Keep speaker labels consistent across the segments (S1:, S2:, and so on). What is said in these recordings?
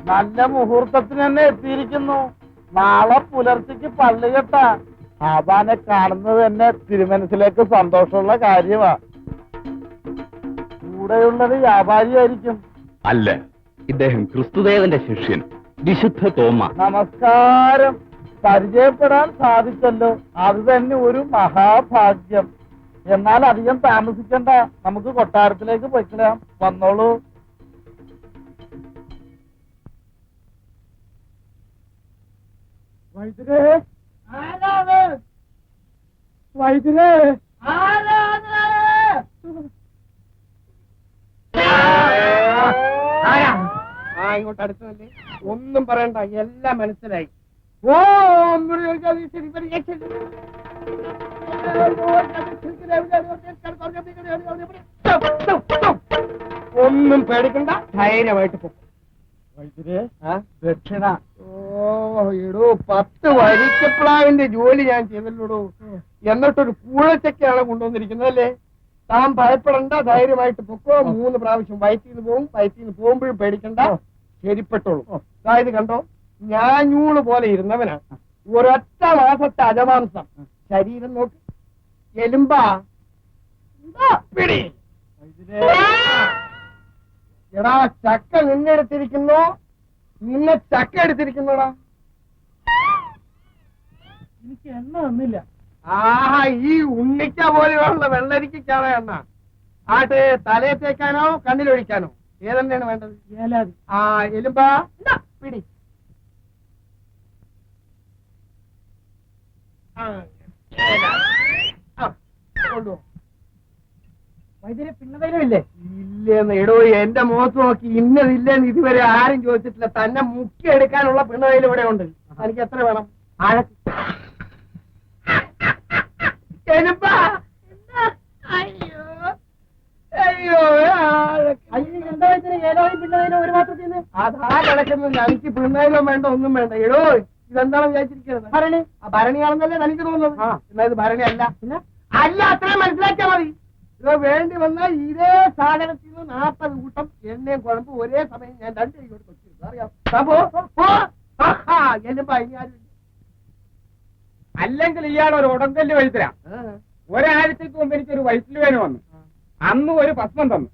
S1: നല്ല മുഹൂർത്തത്തിന് തന്നെ എത്തിയിരിക്കുന്നു. നാളെ പുലർച്ചയ്ക്ക് പള്ളി കെട്ടാ. ഹാബാനെ കാണുന്നത് തന്നെ തിരുമനസിലേക്ക് സന്തോഷമുള്ള കാര്യമാ. കൂടെയുള്ളത് വ്യാപാരിയായിരിക്കും.
S2: അല്ല, ഇദ്ദേഹം ക്രിസ്തുദേവന്റെ ശിഷ്യൻ വിശുദ്ധ തോമ.
S1: നമസ്കാരം. പരിചയപ്പെടാൻ സാധിച്ചല്ലോ, അത് തന്നെ ഒരു മഹാഭാഗ്യം. എന്നാൽ അധികം താമസിക്കണ്ട, നമുക്ക് കൊട്ടാരത്തിലേക്ക് പോയിക്കളയാം. വന്നോളൂ. വൈദ്യരേ, വൈദ്യരേ,
S3: ഇങ്ങോട്ട് അടുത്തതല്ലേ, ഒന്നും പറയണ്ട, എല്ലാം മനസ്സിലായി. ഒന്നും പേടിക്കണ്ട, ധൈര്യമായിട്ട് പോകും.
S1: വൈദ്യരേ, ദക്ഷിണ.
S3: എടോ 10 വരിക്കപ്ലാവിന്റെ ജോലി ഞാൻ ചെയ്തല്ലോടോ, എന്നിട്ടൊരു കൂഴച്ചക്കയാണ് കൊണ്ടുവന്നിരിക്കുന്നത് അല്ലേ. താൻ ഭയപ്പെടണ്ട, ധൈര്യമായിട്ട് പൊക്കോ. 3 പ്രാവശ്യം വയറ്റിന്ന് പോകും. വയറ്റിന്ന് പോകുമ്പോഴും പേടിക്കണ്ട, ശരിപ്പെട്ടോളൂ. അതായത് കണ്ടോ, ഞാഞ്ഞൂള് പോലെ ഇരുന്നവനാണ്. ഒരൊറ്റ മാസത്തെ അജമാംസം. ശരീരം നോക്ക്, എലുമ്പാ പിടി. എടാ, ചക്ക നിന്നെടുത്തിരിക്കുന്നോ, നിന്നെ ചക്ക എടുത്തിരിക്കുന്നോടാ?
S1: എനിക്ക് എണ്ണ തന്നില്ല.
S3: ആഹാ, ഈ ഉണ്ണിക്ക പോലെയുള്ള വെള്ളരിക്കാണോ എണ്ണ? ആട്ട് തലയെ തേക്കാനോ കണ്ണിലൊഴിക്കാനോ? ഏതെണ്ണയാണ് വേണ്ടത്?
S1: ഏലാതി.
S3: ആ, എലുമ്പാ പിടി. കൊണ്ടുപോ.
S1: വൈദ്യരെ പിണ്ണതയിലുമില്ലേ?
S3: ഇല്ലെന്ന്. എടോ, എന്റെ മുഖത്ത് നോക്കി ഇന്നതില്ലെന്ന് ഇതുവരെ ആരും ചോദിച്ചിട്ടില്ല. തന്നെ മുക്കിയെടുക്കാനുള്ള പിണ്ണതയിൽ ഇവിടെ ഉണ്ട്. എനിക്ക് എത്ര വേണം? അതാ കിടക്കുന്നത്. എനിക്ക് പിണ്ണയിലും വേണ്ട, ഒന്നും വേണ്ട. എടോ, ഇതെന്താണെന്ന് വിചാരിച്ചിരിക്കുന്നത്? ഭരണി. ആ ഭരണിയാണെന്നല്ലേ തനിക്ക് തോന്നുന്നത്? എന്നാ ഇത് ഭരണി അല്ല. അല്ല, അത്രയും മനസ്സിലാക്കിയാൽ മതി. ഇത് വേണ്ടി വന്നാൽ ഇതേ സാധനത്തിൽ നിന്ന് 40 കൂട്ടം എണ്ണയും കുഴമ്പ് ഒരേ സമയം ഞാൻ 2 കൈകൊണ്ട് വെച്ചിരുന്നു. അറിയാം.
S4: അല്ലെങ്കിൽ ഇയാളൊരു ഉടങ്കല്ല് വഴുത്തരാ. ഒരാഴ്ചക്ക് മുമ്പ് എനിക്കൊരു വയറ്റിൽ വന്നു. അന്നും ഒരു ഭസ്മം തന്നു.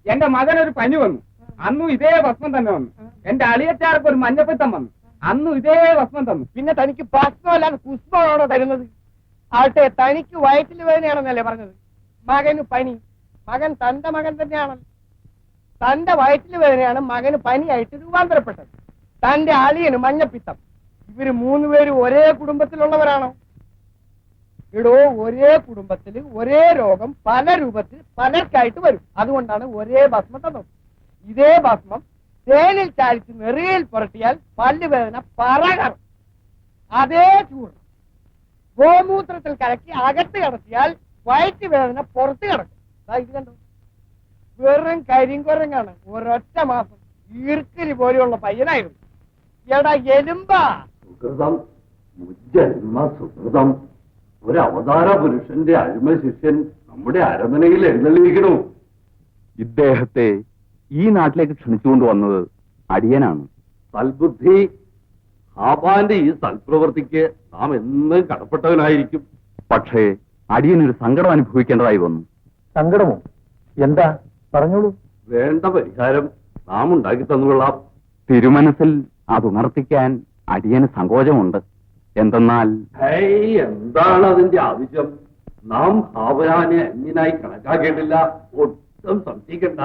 S4: എന്റെ മകനൊരു പനി വന്നു. അന്നും ഇതേ ഭസ്മം തന്നെ വന്നു. എന്റെ അളിയച്ചാർക്ക് ഒരു മഞ്ഞപ്പിത്തം വന്നു. അന്നും ഇതേ ഭസ്മം തന്നു.
S3: പിന്നെ തനിക്ക് ഭസ്മമല്ലാതെ പുഷ്പമാണോ തരുന്നത്? ആട്ടെ, തനിക്ക് വയറ്റിൽ വേദനയാണെന്നല്ലേ പറഞ്ഞത്? മകന് പനി. മകൻ തന്റെ മകൻ തന്നെയാണല്ലോ. തന്റെ വയറ്റിൽ വേദനയാണ് മകന് പനിയായിട്ട് രൂപാന്തരപ്പെട്ടത്. തന്റെ അളിയന് മഞ്ഞപ്പിത്തം. ഇവര് 3 പേരും ഒരേ കുടുംബത്തിലുള്ളവരാണോ? ഇടോ, ഒരേ കുടുംബത്തിൽ ഒരേ രോഗം പല രൂപത്തിൽ പലർക്കായിട്ട് വരും. അതുകൊണ്ടാണ് ഒരേ ഭസ്മം തന്നത്. ഇതേ ഭസ്മം തേനിൽ ചാലിച്ച് നെറിയിൽ പുരട്ടിയാൽ പല്ലുവേദന പറകറും. അതേ ചൂട് ഗോമൂത്രത്തിൽ കലക്കി അകത്ത് കിടത്തിയാൽ വയറ്റ് വേദന പുറത്ത് കിടക്കും. ഇത് കണ്ടോ, വെറും കരിങ്കുരങ്ങാണ്. ഒരൊറ്റ മാസം ഈർക്കിലി പോലെയുള്ള പയ്യനായിരുന്നു. എടാ എലുമ്പാ.
S2: സുഹൃതം, മുജ്ജന്മ സുഹൃതം. ഒരു അവതാര പുരുഷന്റെ അരുമ ശിഷ്യൻ നമ്മുടെ അരമനയിൽ എഴുന്നള്ളിയിരിക്കണു. ഇദ്ദേഹത്തെ ഈ നാട്ടിലേക്ക് ക്ഷണിച്ചുകൊണ്ട് വന്നത് അടിയനാണ്. സൽബുദ്ധി. ഹാബാന്റെ ഈ സൽപ്രവൃത്തിക്ക് നാം എന്നും കടപ്പെട്ടവനായിരിക്കും. പക്ഷേ അടിയനൊരു സങ്കടം അനുഭവിക്കേണ്ടതായി വന്നു.
S1: സങ്കടമോ? എന്താ? പറഞ്ഞോളൂ.
S2: വേണ്ട പരിഹാരം നാം ഉണ്ടാക്കി തന്നുകൊള്ളാം. തിരുമനസിൽ അതുണർത്തിക്കാൻ അടിയന് സങ്കോചമുണ്ട്. എന്തെന്നാൽ എന്താണ് അതിന്റെ ആവശ്യം? നാം ഹാബാനെ അന്യനായി കണക്കാക്കേണ്ടില്ല. ഒട്ടും സംശയിക്കണ്ട.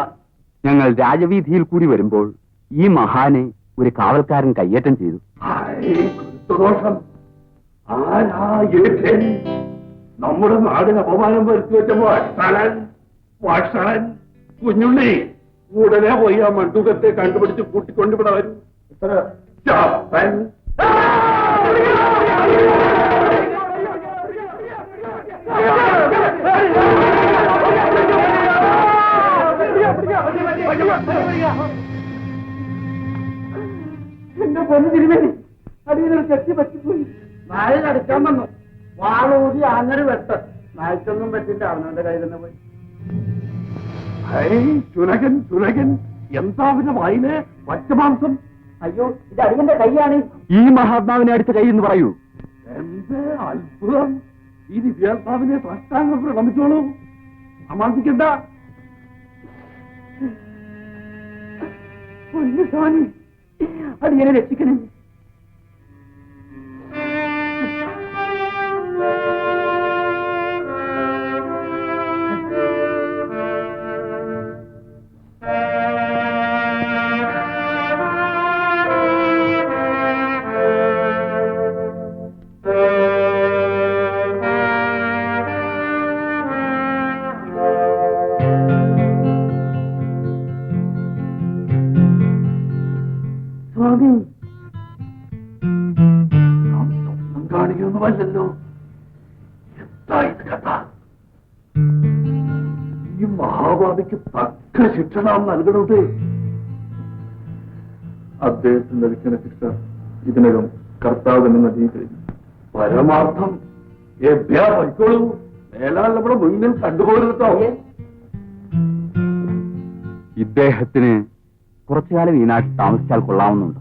S2: ഞങ്ങൾ രാജവീതിയിൽ കൂടി വരുമ്പോൾ ഈ മഹാനെ ഒരു കാവൽക്കാരൻ കയ്യേറ്റം ചെയ്തു. ദോഷം. നമ്മുടെ നാടിന് അപമാനം വരുത്തി വെച്ച വഷളൻ കുഞ്ഞുണ്ണി ഉടനെ പോയി ആ മണ്ഡൂകത്തെ കണ്ടുപിടിച്ച് കൂട്ടിക്കൊണ്ടുവിടെ വരും.
S3: എന്റെ പൊന്നു തിരുമേനി, അടിയൊരു ചെത്തി പറ്റിപ്പോയി. നായ കടിക്കാൻ വന്നു. വാളൂതി അങ്ങനെ വെട്ട്. നായ്ക്കൊന്നും പറ്റില്ല, അവനവന്റെ കയ്യിൽ തന്നെ പോയി.
S2: ചുനകൻ ചുനകൻ എന്താ പിന്നെ വായിലെ പച്ചമാംസം?
S3: അയ്യോ, ഇത് അടിയന്റെ കൈയാണ്.
S5: ഈ മഹാത്മാവിനെ അടിച്ച കൈ എന്ന് പറയൂ.
S2: എന്റെ അത്ഭുതം! ഈ ദിവ്യാത്മാവിനെ സാഷ്ടാംഗം പ്രണമിച്ചോളൂ, സമാധിക്കണ്ട.
S3: സ്വാമി, അടിയനെ രക്ഷിക്കണം.
S2: കാണിക്കുന്നതല്ലോ. എന്താ ഇത് കഥ? ഈ മഹാഭാവിക്ക് തക്ക ശിക്ഷ നാം നൽകണത്.
S5: അദ്ദേഹത്തിന് ലഭിക്കുന്ന ശിക്ഷ ഇതിനകം കർത്താവ് തന്നെ നൽകി കഴിഞ്ഞു.
S2: പരമാർത്ഥം വയ്ക്കോളൂ. മേലാൽ നമ്മുടെ മുന്നിൽ കണ്ടുപോരുന്നോ?
S5: ഇദ്ദേഹത്തിന് കുറച്ചുകാലം ഈ നാട്ടിൽ താമസിച്ചാൽ കൊള്ളാവുന്നുണ്ട്.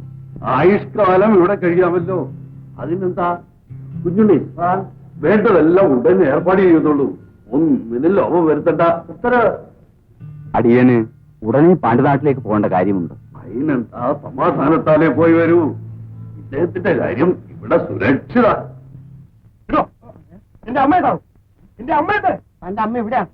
S2: ആയുഷ്കാലം ഇവിടെ കഴിയാമല്ലോ. അതിനെന്താ കുഞ്ഞുണ്ണി, വേണ്ടതെല്ലാം ഉടനെ ഏർപ്പാട് ചെയ്യുന്നുള്ളൂ. ഒന്നിനും ലോപം വരുത്തണ്ട.
S5: അടിയന് ഉടനെ പാണ്ഡ്യനാട്ടിലേക്ക് പോകേണ്ട കാര്യമുണ്ട്.
S2: അതിനെന്താ, സമാധാനത്താലേ പോയി വരൂ. ഇദ്ദേഹത്തിന്റെ കാര്യം ഇവിടെ സുരക്ഷിത.
S3: എന്റെ അമ്മ ഇതാവും. എന്റെ അമ്മയുണ്ട്. എന്റെ അമ്മ എവിടെയാണ്?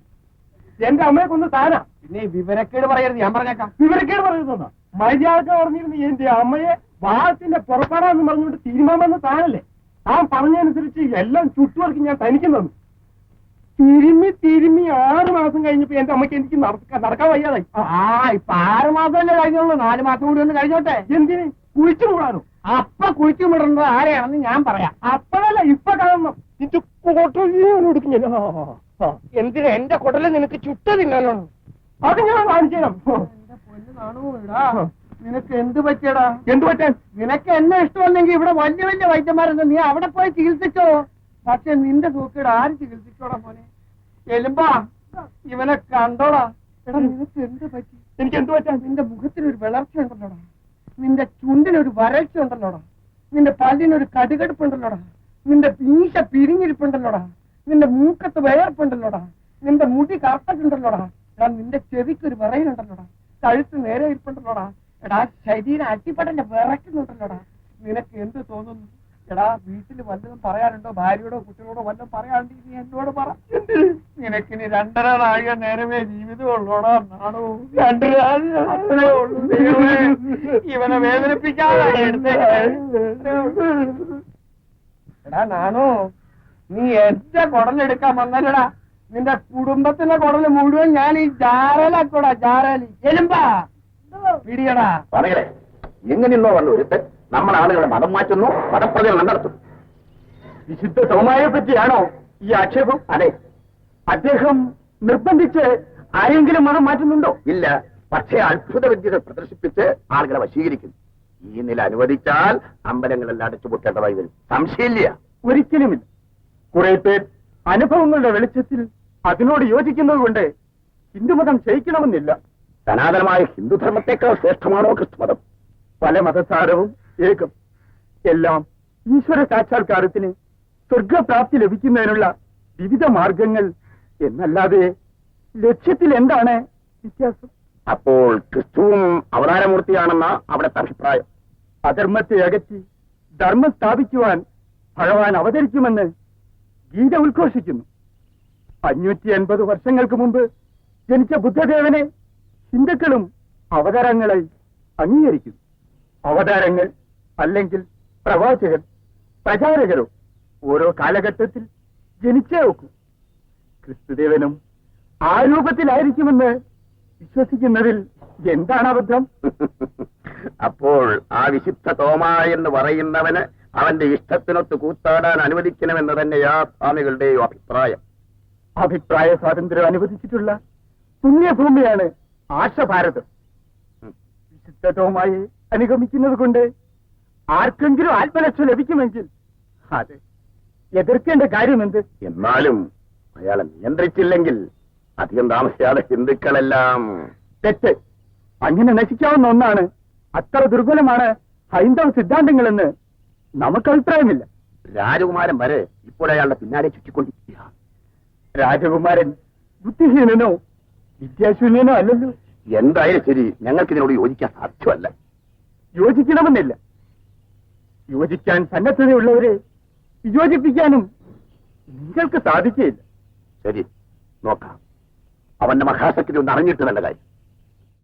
S3: എന്റെ അമ്മയെ കൊന്ന് താനാ. പിന്നെ വിവരക്കേട് പറയരുത്, ഞാൻ പറഞ്ഞേക്കാം. വിവരക്കേട് പറയുന്ന മര്യാദ പറഞ്ഞിരുന്നു. എന്റെ അമ്മയെ വാഹത്തിന്റെ പുറപ്പെടാന്ന് പറഞ്ഞുകൊണ്ട് തീരുമാനമെന്ന് താനല്ലേ? താൻ പറഞ്ഞതനുസരിച്ച് എല്ലാം ചുറ്റുവർക്ക് ഞാൻ തനിക്ക് തന്നു. തിരുമ്മി 6 മാസം കഴിഞ്ഞപ്പോ എന്റെ അമ്മയ്ക്ക് എനിക്ക് നടക്കാൻ വയ്യാതായി. ഇപ്പൊ 6 മാസമല്ലേ കഴിഞ്ഞുള്ളൂ. 4 മാസം കൂടി ഒന്ന് കഴിഞ്ഞോട്ടെ. എന്തിന്? കുഴിച്ചു മൂടാനോ? അപ്പ കുഴിച്ചു വിടേണ്ടത് ആരെയാണെന്ന് ഞാൻ പറയാം. അപ്പോഴല്ല, ഇപ്പൊ കാണണം. കൊടുക്കും ഞാൻ. എന്തിന്? എന്റെ കുടല് നിനക്ക് ചുട്ട തിന്നാനാണ്. അത് ഞാൻ കാണിച്ചു തരാം. നിനക്ക് എന്ത് പറ്റിയടാ? എന്ത് പറ്റാൻ? നിനക്ക് എന്നെ ഇഷ്ടമല്ലെങ്കിൽ ഇവിടെ വലിയ വലിയ വൈദ്യന്മാരുണ്ട്. നീ അവിടെ പോയി ചികിത്സിച്ചോ. പക്ഷെ നിന്റെ സൂക്കേട് ആര് ചികിത്സിച്ചോടാ മോനെ? എലുമ്പാ, ഇവനെ കണ്ടോടാ. എടാ, നിനക്ക് എന്ത് പറ്റി? എനിക്ക് എന്ത് പറ്റാൻ? നിന്റെ മുഖത്തിനൊരു വിളർച്ച ഉണ്ടല്ലോടാ. നിന്റെ ചുണ്ടിനൊരു വരൾച്ച ഉണ്ടല്ലോടാ. നിന്റെ പല്ലിനൊരു കടുകടുപ്പുണ്ടല്ലോടാ. നിന്റെ മീശ പിരിഞ്ഞിരിപ്പുണ്ടല്ലോടാ. നിന്റെ മൂക്കത്ത് വേർപ്പുണ്ടല്ലോടാ. നിന്റെ മുടി കറുത്തിട്ടുണ്ടല്ലോടാ. എടാ, നിന്റെ ചെവിക്കൊരു വിറയിലുണ്ടല്ലോടാ. കഴുത്ത് നേരെ ഇരിപ്പുണ്ടല്ലോടാ. എടാ, ശരീരം അട്ടിപ്പടന്റെ വിറയ്ക്കുന്നുണ്ടല്ലോടാ. നിനക്ക് എന്ത് തോന്നുന്നു? എടാ, വീട്ടിൽ വല്ലതും പറയാനുണ്ടോ? ഭാര്യയോടോ കുട്ടികളോടോ വല്ലതും പറയാണ്ട് നീ എന്നോട് പറ. നിനക്കിനി 2.5 നാഴിക നേരമേ ജീവിതമുള്ളൂടാ. നാണോ, 2 അത്രേ ഉള്ളൂ. ഇവനെ വേദനിപ്പിക്കാതെ എടാ നാണോ, നീ എന്റെ കുടലെടുക്കാൻ വന്നല്ലടാ. നിന്റെ കുടുംബത്തിന്റെ കുടല് മുഴുവൻ ഞാൻ ഈ ജാരലാക്കോടാ. ജാരലി എലുമ്പാ പിടിയടാ.
S2: പറയണേ, എങ്ങനെയുള്ളോ വന്നു ഒരുത്തൻ നമ്മുടെ ആളുകളെ മതം മാറ്റുന്നു, മതപ്രചരണം നടത്തുന്നു.
S3: വിശുദ്ധ തോമായെ പറ്റിയാണോ ഈ ആക്ഷേപം?
S2: അതെ.
S3: അദ്ദേഹം നിർബന്ധിച്ച് ആരെങ്കിലും മതം മാറ്റുന്നുണ്ടോ?
S2: ഇല്ല, പക്ഷേ അത്ഭുത വിദ്യകൾ പ്രദർശിപ്പിച്ച് ആളുകളെ വശീകരിക്കുന്നു. ഈ നില അനുവദിച്ചാൽ അമ്പലങ്ങളെല്ലാം അടച്ചുപൂട്ടേണ്ടതായി വരും. സംശയമില്ല.
S3: ഒരിക്കലുമില്ല. കുറെ പേർ അനുഭവങ്ങളുടെ വെളിച്ചത്തിൽ അതിനോട് യോജിക്കുന്നത് കൊണ്ട് ഹിന്ദുമതം ക്ഷയിക്കണമെന്നില്ല.
S2: സനാതനമായ ഹിന്ദുധർമ്മത്തെക്കാൾ ശ്രേഷ്ഠമാണോ ക്രിസ്തുമതം?
S3: പല മതസാരവും ഏകം. എല്ലാം ഈശ്വര സാക്ഷാത്കാരത്തിന് സ്വർഗപ്രാപ്തി ലഭിക്കുന്നതിനുള്ള വിവിധ മാർഗങ്ങൾ എന്നല്ലാതെ ലക്ഷ്യത്തിൽ എന്താണ് വ്യത്യാസം?
S2: അപ്പോൾ ക്രിസ്തുവും അവതാരമൂർത്തിയാണെന്ന അവിടുത്തെ അഭിപ്രായം.
S3: അധർമ്മത്തെ അകറ്റി ധർമ്മം സ്ഥാപിക്കുവാൻ ഭഗവാൻ അവതരിക്കുമെന്ന് ഗീത ഉദ്ഘോഷിക്കുന്നു. 550 വർഷങ്ങൾക്ക് മുമ്പ് ജനിച്ച ബുദ്ധദേവനെ ഹിന്ദുക്കളും അവതാരങ്ങളായി അംഗീകരിക്കുന്നു. അവതാരങ്ങൾ അല്ലെങ്കിൽ പ്രവാചകർ, പ്രചാരകരോ ഓരോ കാലഘട്ടത്തിൽ ജനിച്ചേ വെക്കൂ. ക്രിസ്തുദേവനും ആ രൂപത്തിലായിരിക്കുമെന്ന് വിശ്വസിക്കുന്നതിൽ എന്താണ് അബദ്ധം?
S2: അപ്പോൾ ആ വിശുദ്ധ തോമാ എന്ന് പറയുന്നവന് അവന്റെ ഇഷ്ടത്തിനൊത്ത് കൂത്താടാൻ അനുവദിക്കണമെന്ന് തന്നെയാ സ്വാമികളുടെയും അഭിപ്രായം.
S3: അഭിപ്രായ സ്വാതന്ത്ര്യം അനുവദിച്ചിട്ടുള്ള പുണ്യഭൂമിയാണ് ആശഭാരതം. വിശുദ്ധ തോമായെ അനുഗമിക്കുന്നത് കൊണ്ട് ആർക്കെങ്കിലും ആത്മരക്ഷ ലഭിക്കുമെങ്കിൽ അത് എതിർക്കേണ്ട കാര്യമെന്ത്?
S2: എന്നാലും അയാളെ നിയന്ത്രിച്ചില്ലെങ്കിൽ അധികം താമസിയാതെ ഹിന്ദുക്കളെല്ലാം
S3: തെറ്റ്.
S1: അങ്ങനെ നശിക്കാവുന്ന ഒന്നാണ്. അത്ര ദുർബലമാണ് ഹൈന്ദവ സിദ്ധാന്തങ്ങളെന്ന് നമുക്ക് അഭിപ്രായമില്ല.
S2: രാജകുമാരൻ വരെ ഇപ്പോഴയാളുടെ പിന്നാലെ ചുറ്റിക്കൊണ്ടിരിക്കുക.
S1: രാജകുമാരൻ ബുദ്ധിഹീനനോ വിദ്യാശൂന്യനോ അല്ലല്ലോ.
S2: എന്തായാലും ശരി, ഞങ്ങൾക്ക് ഇതിനോട് യോജിക്കാൻ സാധ്യമല്ല.
S1: യോജിക്കണമെന്നില്ല. യോജിക്കാൻ സന്നദ്ധതയുള്ളവരെ വിയോജിപ്പിക്കാനും നിങ്ങൾക്ക് സാധിക്കുകയില്ല.
S2: ശരി, നോക്കാം. അവന്റെ മഹാശക്തി ഒന്ന് അറിഞ്ഞിട്ട് നല്ല കാര്യം.